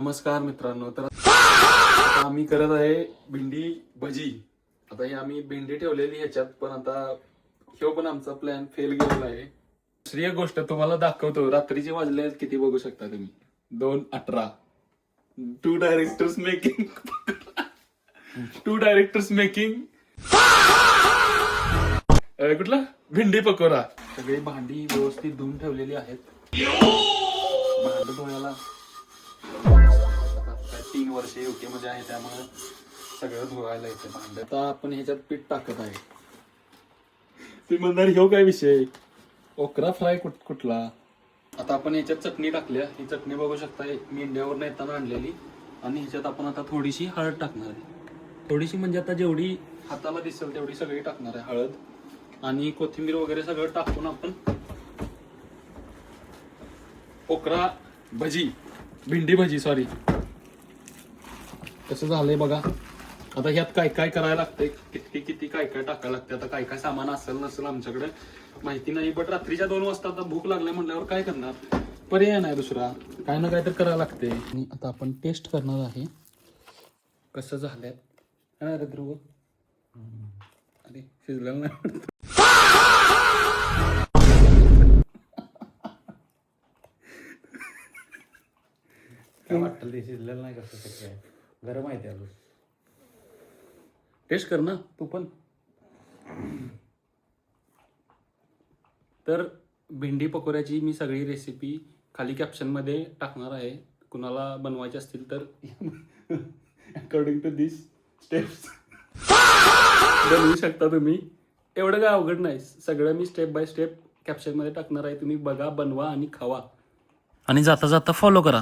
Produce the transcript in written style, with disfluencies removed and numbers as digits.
नमस्कार मित्रांनो. तर आता आम्ही करत आहे भेंडी भजी. आता हे आम्ही भेंडी ठेवलेली ह्याच्यात, पण आता ह्यो पण आमचा प्लॅन फेल गेलेला आहे. दुसरी एक गोष्ट तुम्हाला दाखवतो. रात्रीचे वाजले आहेत किती बघू शकता तुम्ही, 2:18. टू डायरेक्टर्स मेकिंग कुठला भेंडी पकोडा. सगळी भांडी व्यवस्थित धुवून ठेवलेली आहेत. भांड धुवायला 3 वर्ष युके मध्ये आहे, त्यामुळे सगळं धुवायला येते भांड. आता आपण ह्याच्यात पीठ टाकत आहे. ते म्हणणार ह्यो काय विषय, ओकरा फ्राय कुठला. आता आपण ह्याच्यात चटणी टाकल्या. ही चटणी बघू शकता, मी इंडियावरून येताना आणलेली. आणि ह्याच्यात आपण आता थोडीशी हळद टाकणार आहे. थोडीशी म्हणजे आता जेवढी हाताला दिसेल तेवढी सगळी टाकणार आहे हळद. आणि कोथिंबीर वगैरे सगळं टाकून आपण ओकरा भजी, भेंडी भजी सॉरी, कसं झालंय बघा. आता ह्यात काय काय करायला लागतंय, किती काय काय टाकायला लागतं. आता काय काय सामान असेल नसेल आमच्याकडे माहिती नाही, बट रात्रीच्या 2 वाजता आता भूक लागल्या म्हटल्यावर काय करणार, पर्याय नाही दुसरा, काय ना काय तर करायला लागते. आणि आता आपण टेस्ट करणार आहे कसं झालंय. अरे ध्रुव, अरे शिजलेलं नाही. काय वाटतं ते शिजलेलं नाही, कसं काय गरम आहे त्याला. टेस्ट कर ना तू पण. तर भेंडी पकोड्याची मी सगळी रेसिपी खाली कॅप्शनमध्ये टाकणार आहे. कुणाला बनवायचे असतील तर अकॉर्डिंग टू दिस स्टेप्स बनवू शकता तुम्ही. एवढं काय अवघड नाही, सगळं मी स्टेप बाय स्टेप कॅप्शनमध्ये टाकणार आहे. तुम्ही बघा, बनवा आणि खावा. आणि जाता जाता फॉलो करा.